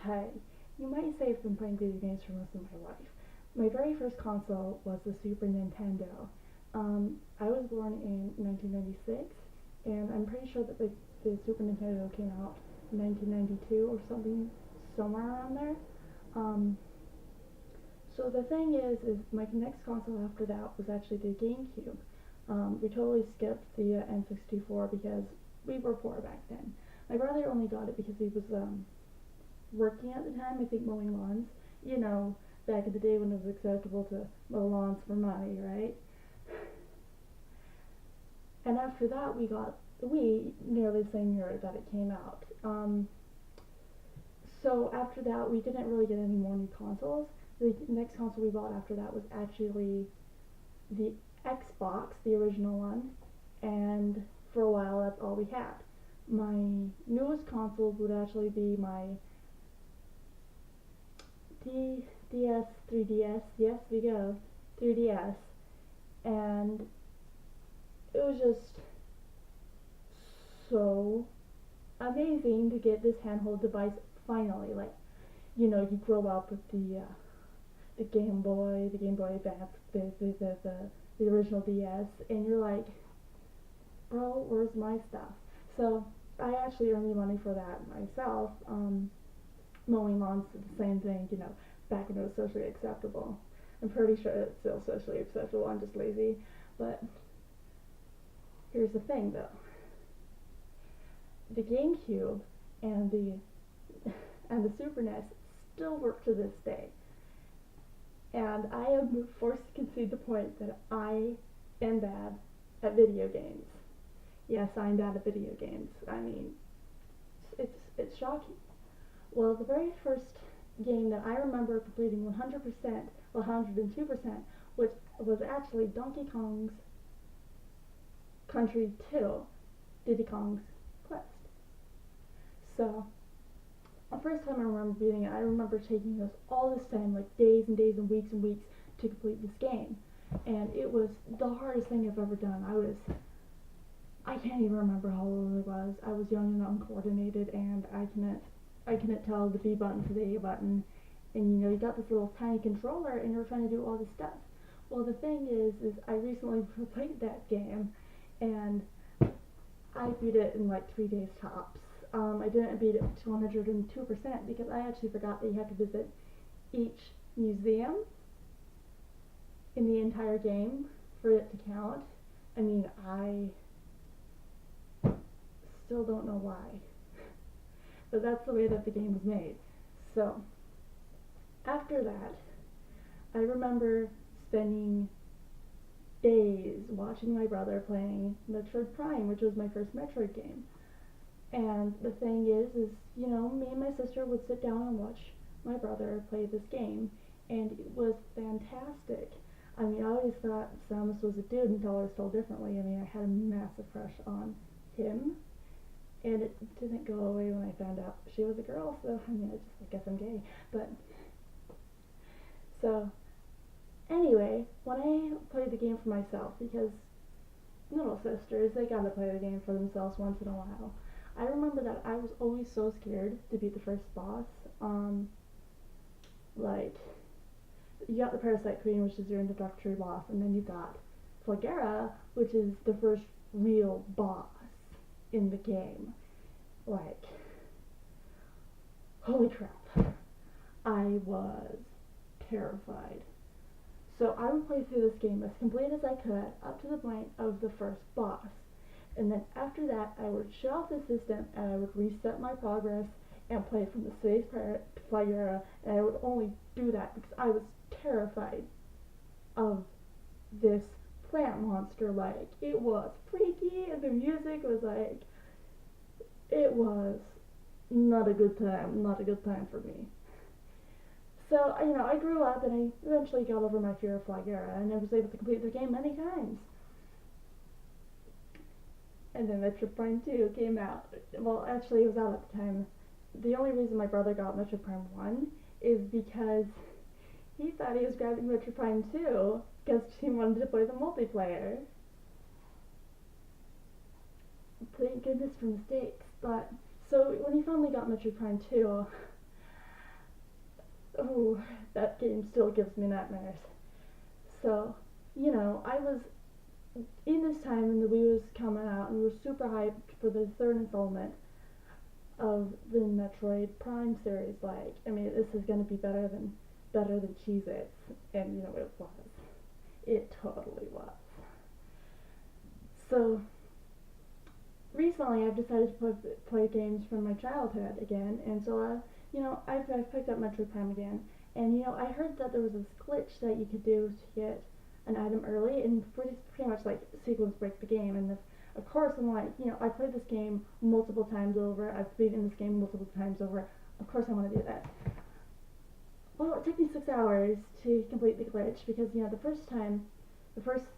Hey, you might say I've been playing video games for most of my life. My very first console was the Super Nintendo. I was born in 1996, and I'm pretty sure that the Super Nintendo came out in 1992 or something, somewhere around there. Um, so the thing is my next console after that was actually the GameCube. We totally skipped the N64 because we were poor back then. My brother only got it because he was working at the time, I think mowing lawns. You know, back in the day when it was acceptable to mow lawns for money, right? And after that, we got the Wii nearly the same year that it came out. So after that, we didn't really get any more new consoles. The next console we bought after that was actually the Xbox, the original one, and for a while that's all we had. My newest console would actually be my DS, 3DS, yes we go, 3DS, and it was just so amazing to get this handheld device finally. Like, you grow up with the Game Boy Advance, the original DS, and you're like, bro, where's my stuff? So I actually earned the money for that myself. Mowing lawns is the same thing, back when it was socially acceptable. I'm pretty sure it's still socially acceptable. I'm just lazy. But here's the thing, though. The GameCube and the Super NES still work to this day. And I am forced to concede the point that I am bad at video games. Yes, I'm bad at video games. I mean, it's shocking. Well, the very first game that I remember completing 100%, 102%, which was actually Donkey Kong's Country 2, Diddy Kong's Quest. So, the first time I remember beating it, I remember taking this all this time, like days and days and weeks to complete this game. And it was the hardest thing I've ever done. I can't even remember how old I was. I was young and uncoordinated, and I couldn't tell the B button from the A button. And you got this little tiny controller, and you're trying to do all this stuff. Well, the thing is I recently played that game, and I beat it in like 3 days tops. I didn't beat it to 102% because I actually forgot that you have to visit each museum in the entire game for it to count. I mean, I still don't know why, but that's the way that the game was made. So, after that, I remember spending days watching my brother playing Metroid Prime, which was my first Metroid game. And the thing is, me and my sister would sit down and watch my brother play this game, and it was fantastic. I mean, I always thought Samus was a dude until I was told differently. I mean, I had a massive crush on him, and it didn't go away when I found out she was a girl, so, I guess I'm gay. But, so, anyway, when I played the game for myself, because little sisters, they gotta play the game for themselves once in a while. I remember that I was always so scared to beat the first boss. Like, you got the Parasite Queen, which is your introductory boss, and then you got Flagera, which is the first real boss in the game. Like, holy crap. I was terrified. So I would play through this game as complete as I could up to the point of the first boss. And then after that, I would shut off the system and I would reset my progress and play from the Space Flag era. And I would only do that because I was terrified of this plant monster. Like, it was freaky and the music was like, it was not a good time for me. So, I grew up and I eventually got over my fear of Flagera and I was able to complete the game many times. And then Metroid Prime 2 came out. Well, actually, it was out at the time. The only reason my brother got Metroid Prime 1 is because he thought he was grabbing Metroid Prime 2 because he wanted to play the multiplayer. Thank goodness for mistakes. But, so when he finally got Metroid Prime 2, Oh, that game still gives me nightmares. So, I was in this time when the Wii was coming out, and we were super hyped for the third installment of the Metroid Prime series. Like, I mean, this is gonna be better than Cheez-Its, and it was. It totally was. So recently, I've decided to play games from my childhood again, and so I've picked up Metroid Prime again, and I heard that there was this glitch that you could do to get an item early and pretty much like sequence break the game. And of course, I'm like, I played this game multiple times over. I've beaten this game multiple times over. Of course, I want to do that. Well, it took me 6 hours to complete the glitch because the first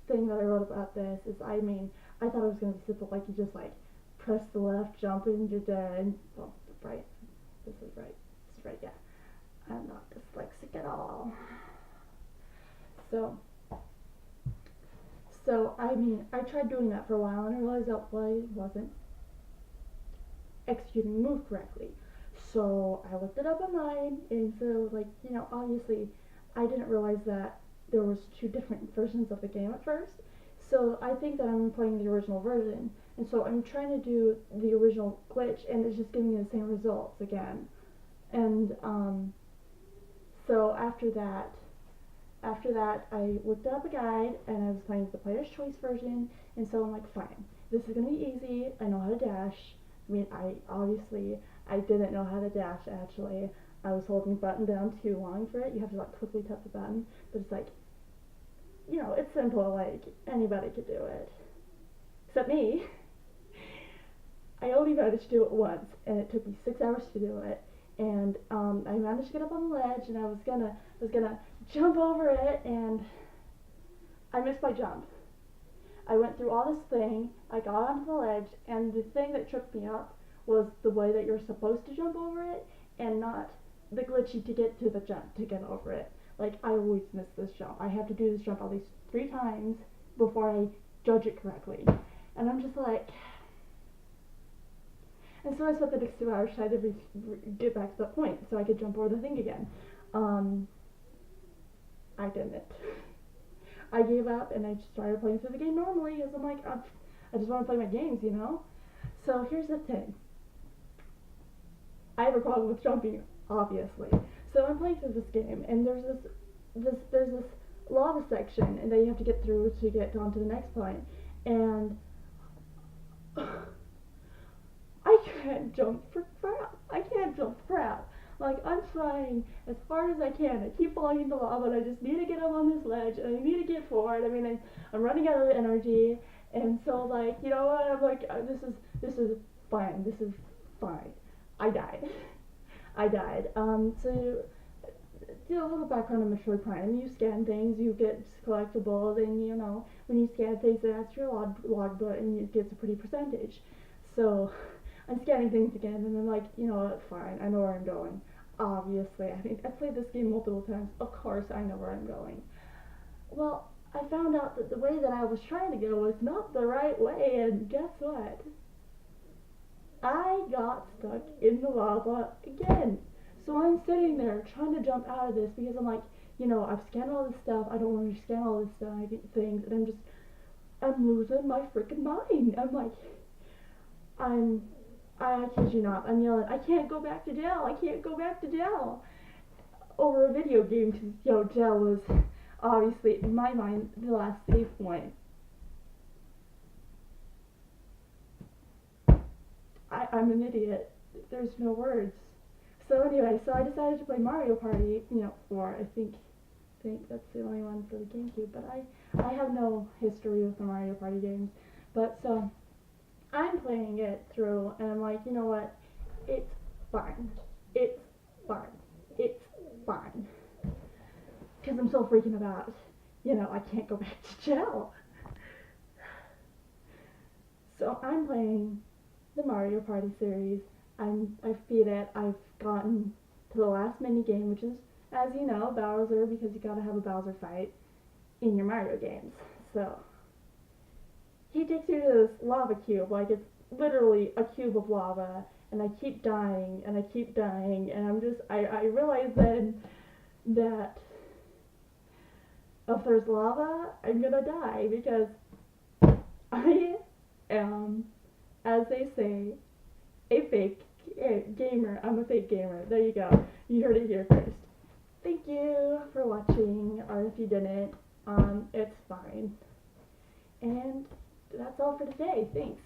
thing that I wrote about this is, I mean, I thought it was gonna be simple, like you just like press the left, jump, and you're dead. Well, right. This is right. This is right. Yeah. I'm not dyslexic at all. So, I mean, I tried doing that for a while and I realized that I wasn't executing the move correctly. So I looked it up online, and so obviously, I didn't realize that there was two different versions of the game at first. So I think that I'm playing the original version, and so I'm trying to do the original glitch, and it's just giving me the same results again. And so after that, I looked up a guide, and I was playing the player's choice version, and so I'm like, fine, this is gonna be easy. I know how to dash. I mean, I didn't know how to dash actually. I was holding button down too long for it. You have to like quickly tap the button, but it's like, it's simple. Like anybody could do it, except me. I only managed to do it once, and it took me 6 hours to do it. And I managed to get up on the ledge, and I was gonna jump over it, and I missed my jump. I went through all this thing, I got onto the ledge, and the thing that tripped me up was the way that you're supposed to jump over it, and not the glitchy to get to the jump to get over it. Like, I always miss this jump. I have to do this jump at least 3 times before I judge it correctly. And I'm just like, and so I spent the next 2 hours trying to get back to that point so I could jump over the thing again. Um, I didn't. I gave up and I just started playing through the game normally because I'm like, I just want to play my games. So here's the thing. I have a problem with jumping, obviously. So I'm playing through this game, and there's this lava section, and that you have to get through to get on to the next point. And I can't jump for crap. I can't jump for crap. Like, I'm trying as hard as I can. I keep falling into lava, and I just need to get up on this ledge, and I need to get forward. I mean, I'm running out of energy, and so, like, you know what? I'm like, this is fine. This is fine. I died. I died. So, a little background on Metroid Prime. You scan things, you get collectibles, and, when you scan things, that's your logbook, and it gets a pretty percentage. So, I'm scanning things again, and I'm like, fine, I know where I'm going. Obviously, I mean, I've played this game multiple times. Of course, I know where I'm going. Well, I found out that the way that I was trying to go was not the right way, and guess what? I got stuck in the lava again. So I'm sitting there trying to jump out of this because I'm like, I've scanned all this stuff. I don't want to scan all this stuff, things, and I'm losing my freaking mind. I kid you not, I'm yelling, I can't go back to jail. I can't go back to jail over a video game because jail was obviously in my mind the last save point. I'm an idiot. There's no words. So anyway, so I decided to play Mario Party, 4. I think that's the only one for the GameCube, but I have no history with the Mario Party games. But so I'm playing it through, and I'm like, you know what? It's fine. It's fine. It's fine. Because I'm so freaking about, I can't go back to jail. So I'm playing the Mario Party series. I've beat it. I've gotten to the last mini game, which is, as you know, Bowser, because you gotta have a Bowser fight in your Mario games. So he takes you to this lava cube, like it's literally a cube of lava, and I keep dying, and I keep dying, and I realize then that if there's lava, I'm gonna die because I am, as they say, a fake gamer. I'm a fake gamer. There you go. You heard it here first. Thank you for watching, or if you didn't, it's fine. And that's all for today. Thanks.